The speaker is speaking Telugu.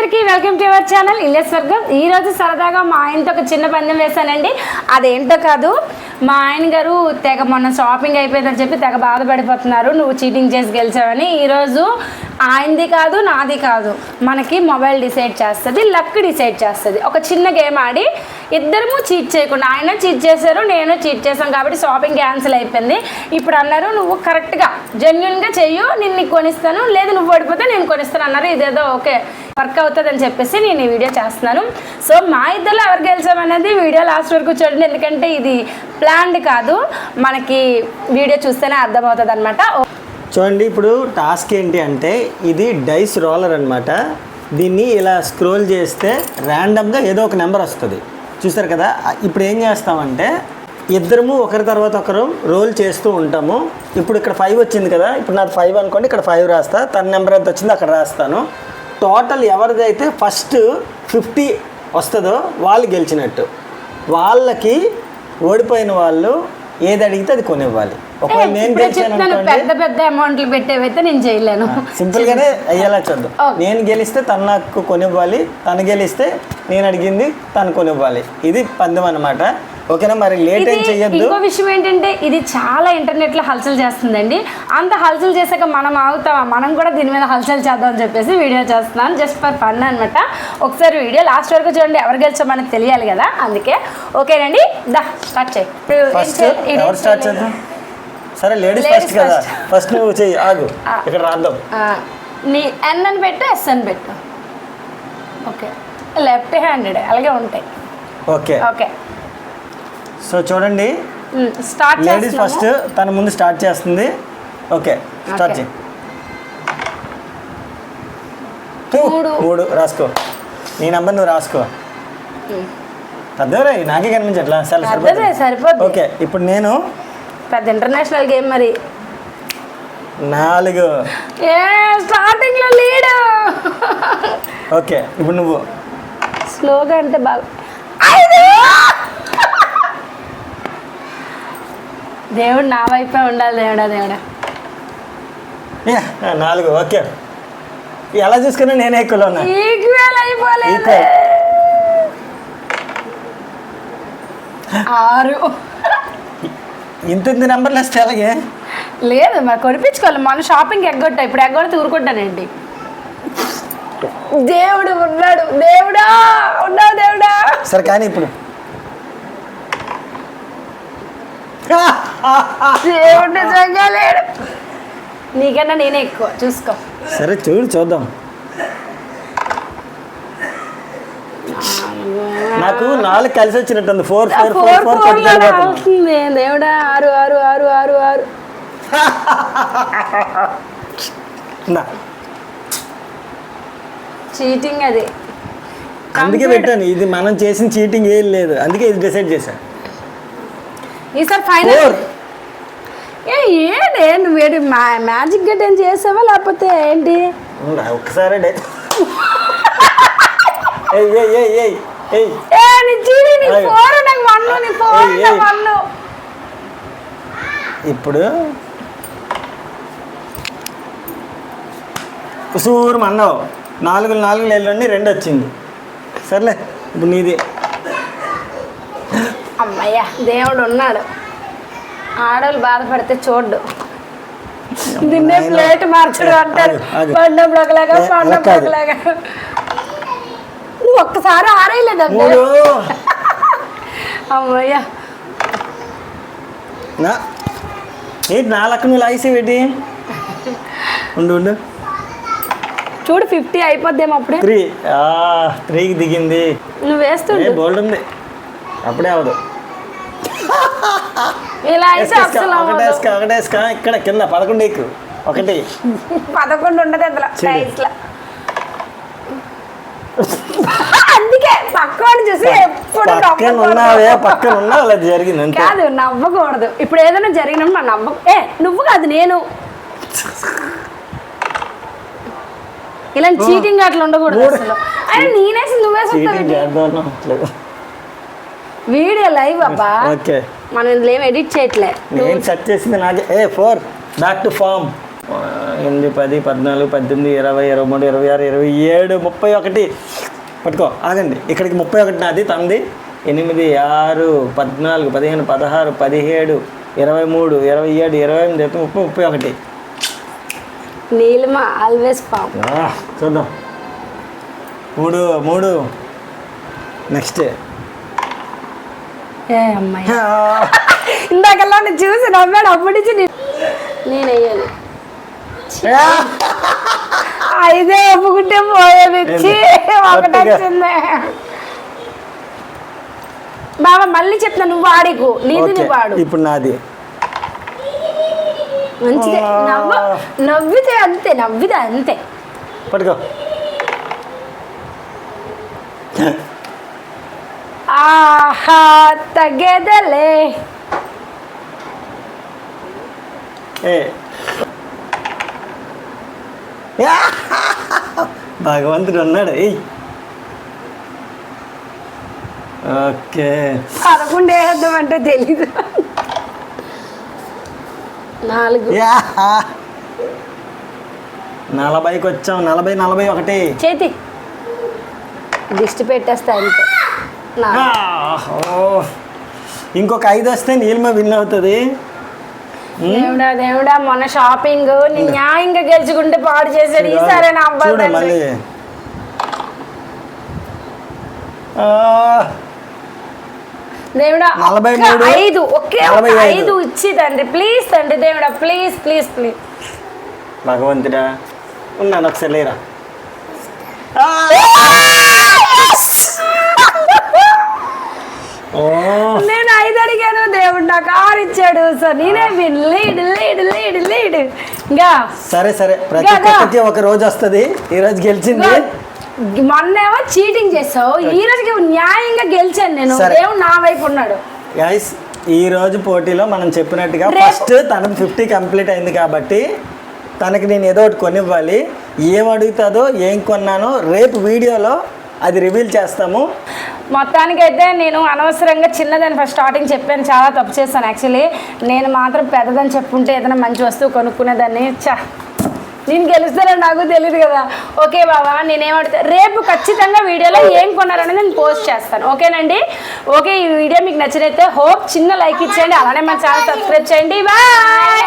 అందరికీ వెల్కమ్ టు అవర్ ఛానల్ ఇల్లే స్వర్గం. ఈరోజు సరదాగా మా ఆయనతో ఒక చిన్న పందెం వేశానండి. అదేంటో కాదు, మా ఆయన గారు తెగ మొన్న షాపింగ్ అయిపోయిందని చెప్పి తెగ బాధపడిపోతున్నారు, నువ్వు చీటింగ్ చేసి గెలిచావని. ఈరోజు ఆయనది కాదు నాది కాదు, మనకి మొబైల్ డిసైడ్ చేస్తుంది, లక్ డిసైడ్ చేస్తుంది. ఒక చిన్న గేమ్ ఆడి ఇద్దరము చీట్ చేయకుండా, ఆయన చీట్ చేశారు, నేను చీట్ చేశాను కాబట్టి షాపింగ్ క్యాన్సిల్ అయిపోయింది. ఇప్పుడు అన్నారు నువ్వు కరెక్ట్గా జెన్యున్గా చెయ్యు, నేను నీకు కొనిస్తాను, లేదు నువ్వు ఓడిపోతే నేను కొనిస్తాను అన్నారు. ఇదేదో ఓకే వర్క్ అవుతుంది అని చెప్పేసి నేను ఈ వీడియో చేస్తున్నాను. సో మా ఇద్దరు ఎవరు గెలిచామనేది వీడియో లాస్ట్ వరకు చూడండి, ఎందుకంటే ఇది ప్లాన్డ్ కాదు, మనకి వీడియో చూస్తేనే అర్థమవుతుంది అనమాట. చూడండి, ఇప్పుడు టాస్క్ ఏంటి అంటే ఇది డైస్ రోలర్ అనమాట. దీన్ని ఇలా స్క్రోల్ చేస్తే ర్యాండమ్గా ఏదో ఒక నెంబర్ వస్తుంది, చూస్తారు కదా. ఇప్పుడు ఏం చేస్తామంటే ఇద్దరము ఒకరి తర్వాత ఒకరు రోల్ చేస్తూ ఉంటాము. ఇప్పుడు ఇక్కడ 5 వచ్చింది కదా, ఇప్పుడు నాకు 5 అనుకోండి, ఇక్కడ 5 రాస్తా, తన నెంబర్ ఎంత వచ్చిందో అక్కడ రాస్తాను. టోటల్ ఎవరిదైతే ఫస్ట్ 50 వస్తుందో వాళ్ళు గెలిచినట్టు. వాళ్ళకి ఓడిపోయిన వాళ్ళు ఏది అడిగితే అది కొనివ్వాలి. ఒకవేళ నేను గెలిచాను పెద్ద పెద్ద అమౌంట్లు పెట్టేవైతే నేను చేయలేను, సింపుల్గానే అయ్యేలా చూద్దాం. నేను గెలిస్తే తను నాకు కొనివ్వాలి, తను గెలిస్తే నేను అడిగింది తను కొనివ్వాలి. ఇది పందెం అనమాట. ఓకేనా, మరి లేట్ ఏం చెయ్యొద్దు. ఇంకో విషయం ఏంటంటే ఇది చాలా ఇంటర్నెట్లో హల్చల్ చేస్తుందండి. అంత హల్చల్ చేశాక మనం ఆగుతామా, మనం కూడా దీని మీద హల్చల్ చేద్దాం అని చెప్పేసి వీడియో చేస్తున్నాను, జస్ట్ ఫర్ ఫన్ అనమాట. ఒకసారి వీడియో లాస్ట్ వరకు చూడండి, ఎవరు గెలిచామని తెలియాలి కదా, అందుకే. ఓకేనండి, దా స్టార్ట్ చేయి. ఎవరు స్టార్ట్ చేద్దాం? సరే, లేడీస్ ఫస్ట్ కదా, ఫస్ట్ నువ్వు చెయ్యి. ఆగు, ఇక్కడ రాద్దాం. నీ ఎన్ అని పెట్టు, ఎస్ అని పెట్టు. ఓకే, లెఫ్ట్ హ్యాండెడ్ అలాగే ఉంటాయి. ఓకే ఓకే, సో చూడండి, స్టార్ట్ లేడీస్ ఫస్ట్, తన ముందు స్టార్ట్ చేస్తుంది. ఓకే, స్టార్ట్ చేయి. 3 రాసుకో, నీ నెంబర్ నువ్వు రాసుకో. పెద్దవరా, నాకే కనిపించట్లా. సరిపోతుంది. ఓకే, ఇప్పుడు నేను పెద్ద ఇంటర్నేషనల్ గేమ్ మరి. 4 స్టార్టింగ్ లో లీడ్. ఓకే, ఇప్పుడు నువ్వు స్లోగా అంటే బాగా. దేవుడు నా వైపే ఉండాలి, దేవుడా. 4. ఓకే, ఎలా చూసుకున్నా నేనే ఎక్కువలో ఉన్నా. ఈక్వల్ అయిపోలేదు. 6. ఇంత నెంబర్లు వస్తే అలాగే లేదు, మరి కొనిపించుకోవాలి. మన షాపింగ్ ఎగ్గొట్టా, ఇప్పుడు ఎగ్గొడితే ఊరుకుంటానండి. దేవుడు ఉన్నాడు, దేవుడా ఉన్నావు, దేవుడా. సరే, కానీ ఇప్పుడు దేవుడు నిజంగా లేడు, నీకన్నా నేనే ఎక్కువ, చూసుకో. సరే చూద్దాం. నాకు 4 కలిసి వచ్చినట్టుంది. 4 దేవుడా. 6. చీటింగ్ అది, అందుకే పెట్టాను. ఇది మనం చేసిన చీటింగ్ ఏం లేదు, అందుకే ఇది డిసైడ్ చేశాను. ఈసారి ఫైనల్. ఏంటి నువ్వు మ్యాజిక్ గట్ ఏం చేసావా లేకపోతే ఏంటి? ఒక్కసారి ఇప్పుడు ఉసూరు అన్నావు. 4 నెలలు 2 వచ్చింది. సర్లే, ఇప్పుడు నీది. అమ్మయ్యా, దేవుడు ఉన్నాడు. ఆడవాళ్ళు బాధపడితే చూడ్డు, దీన్నే ప్లేట్ మార్చడం అంటారు. పండప్పుడు ఒకలాగా, పండప్పుడు ఒకలాగా. నువ్వు ఒక్కసారి ఆరేయలేదా? అమ్మయ్యా, ఏంటి 4 నువ్వు లాగేసి పెట్టి ఉండు. చూడు 50 అయిపోద్దేమో అప్పుడే. 3కి దిగింది. నువ్వు వేస్తుండే బోల్డ్ ఉంది, అప్పుడే అవదు. ఇలా అయితే ఒకటేసుకా, ఇక్కడ కింద 11 ఎక్కు. 11 ఉండదు అందులో టైస్లో. అందుకే పక్కన చూసి ఎప్పుడు పక్కన ఉన్నా అలా జరిగింది కాదు, నవ్వకూడదు. ఇప్పుడు ఏదైనా జరిగినప్పుడు నా నువ్వు కాదు నేను. ఇలాంటి చీటింగ్ అట్లా ఉండకూడదు అసలు. అయినా నేనేసి నువ్వేసి వీడియో లైవ్ అబ్బా. ఓకే, మనం ఇందులో ఏం ఎడిట్ చేయట్లే. నేను సెట్ చేసింది నాకే. 4 బ్యాక్ టు ఫామ్. 8, 10, 14, 18, 20, 23, 26, 27, 31. పట్టుకో, ఆగండి. ఇక్కడికి 31 నాది, తనది 8, 6, 14, 15, 16, 17, 23, 27, 28, 30, 31. Neelima always palm. చూద్దాం. 3. నెక్స్ట్ ఏ అమ్మాయి ఇందాకల్లా నేను చూసి నవ్వాడు, అప్పటి నుంచి నేను వెయ్యాలి. 5 ఒప్పుకుంటే పోయేది ఇచ్చి ఒకటి వచ్చింది. బాబా మళ్ళీ చెప్తా, నువ్వు ఆడికు, నీది నువ్వు ఆడు. ఇప్పుడు నాది మంచిదే. నవ్వితే అంతే, నవ్వితే అంతే. పట్టుకో. ఆహా తగ్గేదలే. భగవంతుడు ఉన్నాడు. ఓకే, 11 వేద్దామంటే తెలీదు. 4 40కి వచ్చాం. 40, 41. చేతి దిష్టి పెట్టేస్తా అంతే. ఇంకొక 5 వస్తే నీలిమ విన్ అవుతుంది. దేవుడా దేవుడా, మొన్న షాపింగ్ నీ న్యాయంగా గెలుచుకుంటే పాడు చేశాడు. ఈసారి నా అబ్బాయి మళ్ళీ దేవుడా 43, 5 ఒకే 5 ఇచ్చి తండ్రి, ప్లీజ్ తండ్రి దేవుడా, ప్లీజ్ ప్లీజ్ ప్లీజ్. భగవంతుడా ఉన్నాను, ఒకసారి లేరా. నేను 5 అడిగాను, దేవుడు నాకు 6 ఇచ్చాడు. సో నేనే win. Lead lead lead lead. ఇంకా సరే ప్రతి ఒక్కరికి ఒక రోజు వస్తుంది. ఈ రోజు గెలిచింది. మొన్నేమో చీటింగ్ చేసావు, ఈ రోజుకి న్యాయంగా గెలిచాను నేను. దేవుడు నా వైపు ఉన్నాడు. గైస్, ఈ రోజు పోటీలో మనం చెప్పినట్టుగా ఫస్ట్ తనకు 50 కంప్లీట్ అయింది కాబట్టి తనకి నేను ఏదో ఒకటి కొనివ్వాలి. ఏం అడుగుతుందో, ఏం కొన్నానో రేపు వీడియోలో అది రివీల్ చేస్తాము. మొత్తానికైతే నేను అనవసరంగా చిన్నదని ఫస్ట్ స్టార్టింగ్ చెప్పాను, చాలా తప్పు చేస్తాను. యాక్చువల్లీ నేను మాత్రం పెద్దదని చెప్పుంటే ఏదైనా మంచి వస్తువు కొనుక్కునేదాన్ని. నేను గెలుస్తానని నాకు తెలియదు కదా. ఓకే బాబా, నేనేమడుతా రేపు ఖచ్చితంగా వీడియోలో ఏం కొన్నారనేది నేను పోస్ట్ చేస్తాను. ఓకేనండి. ఓకే, ఈ వీడియో మీకు నచ్చినైతే హోప్ చిన్న లైక్ ఇచ్చేయండి, అలానే మన ఛానల్ సబ్స్క్రైబ్ చేయండి. బాయ్.